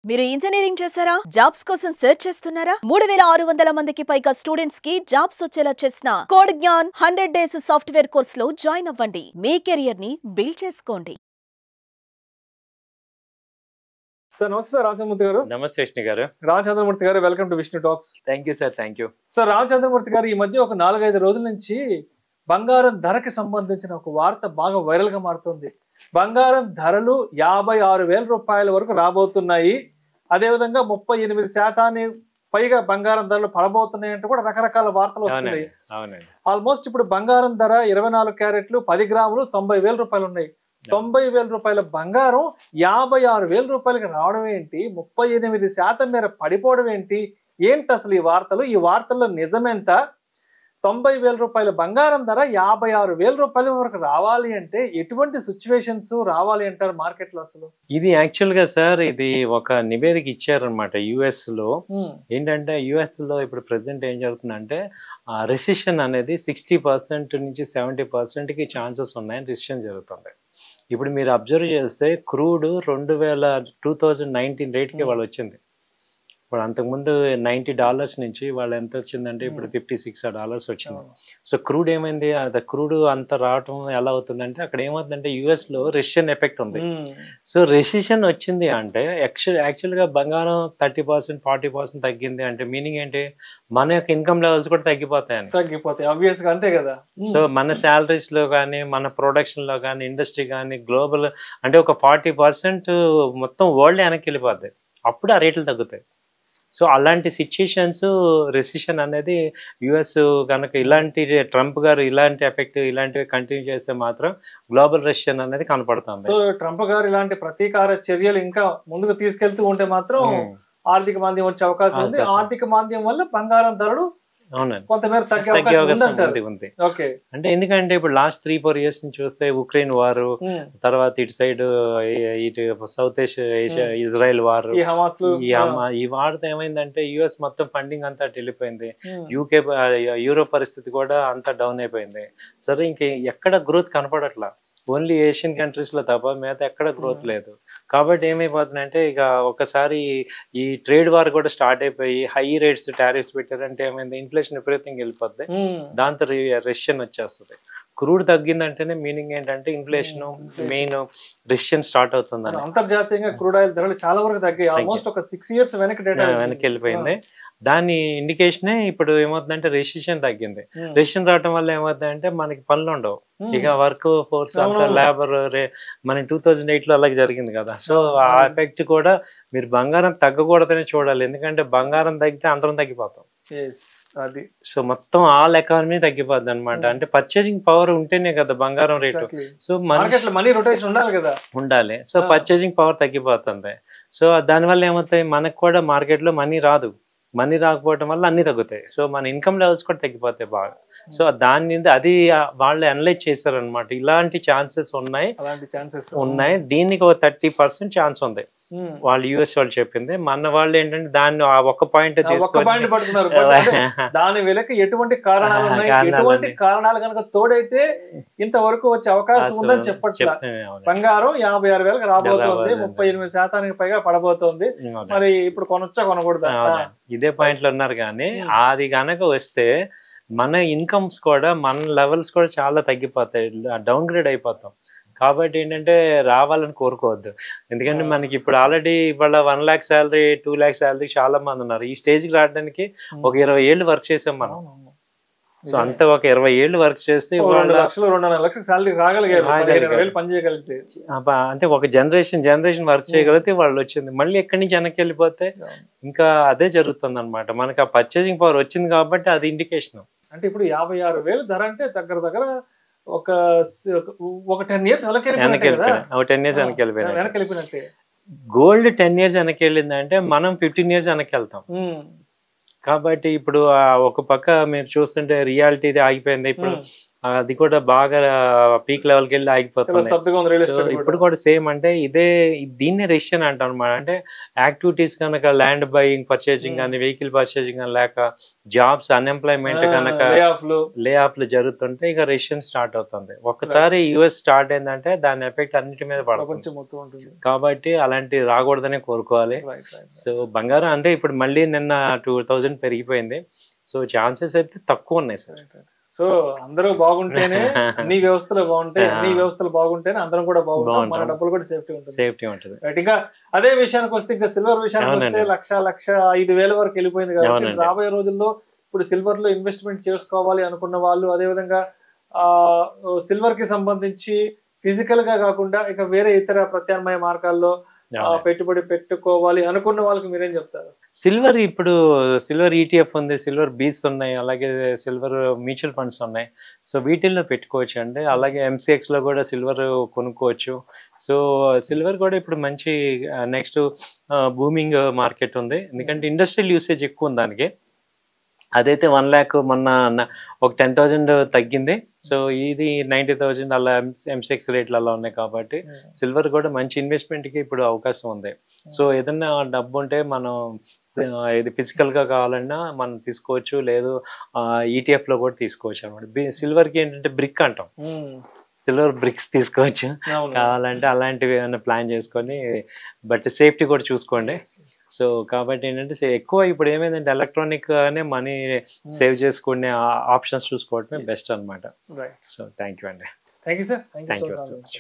మీరు ఇంజనీరింగ్ చేశారా? జాబ్స్ కోసం సెర్చ్ చేస్తున్నారా? 3600 మందికి పైగా స్టూడెంట్స్ కి జాబ్స్ వచ్చేలా చేసిన కోడ్ జ్ఞాన్ 100 డేస్ సాఫ్ట్వేర్ కోర్సులో జాయిన్ అవ్వండి. మీ కెరియర్ ని బిల్డ్ చేసుకోండి. సార్ నమస్తే సార్ రామచంద్రమూర్తి గారు. నమస్తే విష్ణు గారు. రామచంద్రమూర్తి గారు, welcome to Vishnu talks. Thank you sir, thank you. Sir Ramachandramurthy గారు, ఈ మధ్య ఒక 4-5 రోజుల నుంచి బంగారం ధరకి సంబంధించిన ఒక వార్త బాగా వైరల్ గా మారుతుంది. బంగారం ధరలు 56,000 రూపాయల వరకు రాబోతున్నాయి. అదేవిధంగా 38% పైగా బంగారం ధరలు పడబోతున్నాయి అంటే కూడా రకరకాల వార్తలు వస్తున్నాయి. ఆల్మోస్ట్ ఇప్పుడు బంగారం ధర 24 క్యారెట్లు 10 గ్రాములు 90,000 రూపాయలు ఉన్నాయి. 90,000 రూపాయల బంగారం 56,000 రూపాయలకి రావడం ఏంటి? 38% మేర పడిపోవడం ఏంటి? ఏంటి అసలు ఈ వార్తలు? ఈ వార్తల్లో నిజమెంత? 90,000 రూపాయల బంగారం ధర 56,000 రూపాయల వరకు రావాలి అంటే ఎటువంటి సిచ్యువేషన్స్ రావాలి అంటారు మార్కెట్ లో? అసలు ఇది యాక్చువల్ గా సార్, ఇది ఒక నివేదిక ఇచ్చారనమాట యుఎస్ లో. ఏంటంటే యుఎస్ లో ఇప్పుడు ప్రెసెంట్ ఏం జరుగుతుందంటే రెసిషన్ అనేది 60% నుంచి 70% కి ఛాన్సెస్ ఉన్నాయని రెసిషన్ జరుగుతుంది. ఇప్పుడు మీరు అబ్జర్వ్ చేస్తే క్రూడ్ 2019 రేట్కి వాళ్ళు వచ్చింది. ఇప్పుడు అంతకుముందు $90 నుంచి వాళ్ళు ఎంత వచ్చిందంటే ఇప్పుడు $56 వచ్చింది. సో క్రూడ్ ఏమైంది? అది క్రూడ్ అంత రావటం ఎలా అవుతుందంటే అక్కడ ఏమవుతుందంటే యుఎస్ లో రెసిషన్ ఎఫెక్ట్ ఉంది. సో రెసిషన్ వచ్చింది అంటే యాక్చువల్గా బంగారం 30% 40% తగ్గింది అంటే మీనింగ్ ఏంటి? మన యొక్క ఇన్కమ్ లెవెల్స్ కూడా తగ్గిపోతాయి ఆబ్వియస్ గా, అంతే కదా. సో మన శాలరీస్ లో కానీ మన ప్రొడక్షన్ లో కానీ ఇండస్ట్రీ కానీ గ్లోబల్ అంటే ఒక 40% మొత్తం వరల్డ్ వెనక్కి వెళ్ళిపోద్ది. అప్పుడు ఆ రేట్లు తగ్గుతాయి. సో అలాంటి సిచ్యుయేషన్స్ రెసిషన్ అనేది యుఎస్ కనుక ఇలాంటి ట్రంప్ గారు ఇలాంటి ఎఫెక్ట్ ఇలాంటివి కంటిన్యూ చేస్తే మాత్రం గ్లోబల్ రెసిషన్ అనేది కనపడుతుంది. సో ట్రంప్ గారు ఇలాంటి ప్రతీకార చర్యలు ఇంకా ముందుకు తీసుకెళ్తూ ఉంటే మాత్రం ఆర్థిక మాంద్యం వచ్చే అవకాశం ఉంది. ఆర్థిక మాంద్యం వల్ల బంగారం ధరలు కొంతమేర తగ్గే అవకాశం ఉంది. అంటే ఎందుకంటే ఇప్పుడు లాస్ట్ 3-4 years నుంచి చూస్తే ఉక్రెయిన్ వారు, తర్వాత ఇటు సైడ్ ఇటు సౌత్ ఏషియా ఇజ్రాయెల్ వారు, ఈ వార్త ఏమైందంటే యుఎస్ మొత్తం ఫండింగ్ అంతా వెళ్ళిపోయింది. యూకే యూరోప్ పరిస్థితి కూడా అంతా డౌన్ అయిపోయింది. సరే ఇంక ఎక్కడ గ్రోత్ కనపడట్లా, ఓన్లీ ఏషియన్ కంట్రీస్ లో తప్ప మిగతా ఎక్కడ గ్రోత్ లేదు. కాబట్టి ఏమైపోతుందంటే ఇక ఒకసారి ఈ ట్రేడ్ వార్ కూడా స్టార్ట్ అయిపోయి హై రేట్స్ టారిఫ్స్ పెట్టారంటే ఏమైంది? ఇన్ఫ్లేషన్ విపరీతంగా వెళ్ళిపోద్ది. దాంతో రెసిషన్ వచ్చేస్తుంది. క్రూడ్ తగ్గిందంటేనే మీనింగ్ ఏంటంటే ఇన్ఫ్లేషన్ మెయిన్ రెసిషన్ స్టార్ట్ అవుతుంది. అంతర్జాతీయంగా క్రూడ్ ఆయిల్ ధరలు చాలా వరకు తగ్గాయి. ఆల్మోస్ట్ ఒక 6 years వెనక్కి వెళ్ళిపోయింది. దాని ఇండికేషనే ఇప్పుడు ఏమవుతుందంటే రెసిషన్ తగ్గింది. రెసిషన్ రావడం వల్ల ఏమవుతుందంటే మనకి పనులు ఉండవు, ఇక వర్క్ ఫోర్స్ అంతా లేబర్ మన 2008 లో అలాగే జరిగింది కదా. సో ఆ ఎఫెక్ట్ కూడా మీరు బంగారం తగ్గకూడదని చూడాలి. ఎందుకంటే బంగారం తగ్గితే అందరం తగ్గిపోతాం. అది సో మొత్తం ఆల్ ఎకానమీ తగ్గిపోద్ది అనమాట. అంటే పర్చేసింగ్ పవర్ ఉంటేనే కదా బంగారం రేటు. సో మనీ రొటేషన్ ఉండాలి కదా, ఉండాలి. సో పర్చేసింగ్ పవర్ తగ్గిపోతుంది. సో దానివల్ల ఏమవుతాయి, మనకు కూడా మార్కెట్ లో మనీ రాదు. మనీ రాకపోవడం వల్ల అన్ని తగ్గుతాయి. సో మన ఇన్కమ్ లెవెల్స్ కూడా తగ్గిపోతాయి బాగా. సో దాని అది వాళ్ళు అనలైజ్ చేశారనమాట. ఇలాంటి ఛాన్సెస్ ఉన్నాయి. దీనికి ఒక 30% ఛాన్స్ ఉంది వాళ్ళు యుఎస్ వాళ్ళు చెప్పింది. మన వాళ్ళు ఏంటంటే దాన్ని ఆ ఒక్క పాయింట్ పట్టుకున్నారు. దాని వెనక ఎటువంటి కారణాలు ఉన్నాయి, ఎటువంటి కారణాలు కనుక తోడైతే ఇంతవరకు వచ్చే అవకాశం ఉందని చెప్పట్లేదు. బంగారం 56,000 రాబోతోంది, 38% పైగా పడబోతోంది. మరి ఇప్పుడు కొనొచ్చా కొనకూడదా? ఇదే పాయింట్ లో ఉన్నారు. కానీ అది కనుక వస్తే మన ఇన్కమ్స్ కూడా మన లెవెల్స్ కూడా చాలా తగ్గిపోతాయి, డౌన్ గ్రేడ్ అయిపోతాం. కాబట్టి ఏంటంటే రావాలని కోరుకోవద్దు. ఎందుకంటే మనకి ఇప్పుడు ఆల్రెడీ ఇవాళ 1 lakh శాలరీ 2 lakh శాలరీ చాలా మంది ఉన్నారు. ఈ స్టేజ్కి రావడానికి ఒక 20 ఏళ్ళు వర్క్ చేసాం మనం. సో అంత ఒక 20 ఏళ్ళు వర్క్ చేస్తే అంటే ఒక జనరేషన్ వర్క్ చేయగలిగితే వాళ్ళు వచ్చింది. మళ్ళీ ఎక్కడి నుంచి వెనక్కి వెళ్ళిపోతే ఇంకా అదే జరుగుతుంది అనమాట. మనకి ఆ పర్చేసింగ్ పవర్ వచ్చింది కాబట్టి అది ఇండికేషన్. అంటే ఇప్పుడు 56,000 ధర అంటే దగ్గర ఒక 10 years వెనకెళ్ళిపోయినట్టే. గోల్డ్ 10 years వెనక్కి వెళ్ళిందంటే మనం 15 years వెనక్కి వెళ్తాం. కాబట్టి ఇప్పుడు ఒక పక్క మీరు చూస్తుంటే రియాలిటీ ఆగిపోయింది. ఇప్పుడు అది కూడా బాగా పీక్ లెవెల్కి వెళ్ళి ఆగిపోతుంది. సో ఇప్పుడు కూడా సేమ్ అంటే దీన్నే రెసిషన్ అంటాం అనమాట. అంటే యాక్టివిటీస్ కనుక ల్యాండ్ బయింగ్ పర్చేజింగ్ కానీ వెహికల్ పర్చేజింగ్ కానీ లేక జాబ్స్ అన్ఎంప్లాయ్మెంట్ కనుక లే ఆఫ్లు జరుగుతుంటే ఇక రెసిషన్ స్టార్ట్ అవుతుంది. ఒక్కసారి యుఎస్ స్టార్ట్ అయిందంటే దాని ఎఫెక్ట్ అన్నిటి మీద పడుతుంది. కాబట్టి అలాంటి రాకూడదనే కోరుకోవాలి. సో బంగారం అంటే ఇప్పుడు మళ్ళీ నిన్న 2000 పెరిగిపోయింది. సో ఛాన్సెస్ అయితే తక్కువ ఉన్నాయి సార్. సో అందరూ బాగుంటేనే అన్ని వ్యవస్థలు బాగుంటాయి, అన్ని వ్యవస్థలు బాగుంటేనే అందరం కూడా బాగుంటాం, మన డబ్బులు కూడా సేఫ్టీ ఉంటుంది. ఇంకా అదే విషయానికి వస్తే ఇంకా సిల్వర్ విషయానికి వస్తే 1,05,000 వరకు వెళ్ళిపోయింది కాబట్టి రాబోయే రోజుల్లో ఇప్పుడు సిల్వర్ లో ఇన్వెస్ట్మెంట్ చేసుకోవాలి అనుకున్న వాళ్ళు, అదే విధంగా సిల్వర్ కి సంబంధించి ఫిజికల్ గా కాకుండా ఇక వేరే ఇతర ప్రత్యామ్నాయ మార్గాల్లో పెట్టుబడి పెట్టుకోవాలి అనుకున్న వాళ్ళకి మీరేం చెప్తారు? ఇప్పుడు సిల్వర్ ఈటీఎఫ్ ఉంది, సిల్వర్ బీస్ ఉన్నాయి, అలాగే సిల్వర్ మ్యూచువల్ ఫండ్స్ ఉన్నాయి. సో వీటిల్లో పెట్టుకోవచ్చు అండి. అలాగే ఎంసీఎక్స్ లో కూడా సిల్వర్ కొనుక్కోవచ్చు. సో సిల్వర్ కూడా ఇప్పుడు మంచి నెక్స్ట్ బూమింగ్ మార్కెట్ ఉంది, ఎందుకంటే ఇండస్ట్రియల్ యూసేజ్ ఎక్కువ ఉంది దానికి. అదైతే 1 lakh మొన్న ఒక 10,000 తగ్గింది. సో ఇది 90,000 అలా ఎంసెక్స్ రేట్లు అలా ఉన్నాయి కాబట్టి సిల్వర్ కూడా మంచి ఇన్వెస్ట్మెంట్కి ఇప్పుడు అవకాశం ఉంది. సో ఏదన్నా డబ్బు ఉంటే మనం ఇది ఫిజికల్గా కావాలన్నా మనం తీసుకోవచ్చు, లేదు ఈటీఎఫ్లో కూడా తీసుకోవచ్చు అనమాట. సిల్వర్కి ఏంటంటే బ్రిక్ అంటాం, సిల్వర్ బ్రిక్స్ తీసుకోవచ్చు కావాలంటే. అలాంటివి ఏమైనా ప్లాన్ చేసుకొని, బట్ సేఫ్టీ కూడా చూసుకోండి. సో కాబట్టి ఏంటంటే ఎక్కువ ఇప్పుడు ఏమైందంటే ఎలక్ట్రానిక్ అనే మనీ సేవ్ చేసుకునే ఆప్షన్స్ చూసుకోవటమే బెస్ట్ అనమాట. సో థ్యాంక్ యూ అండి. Thank you sir. Thank you so much.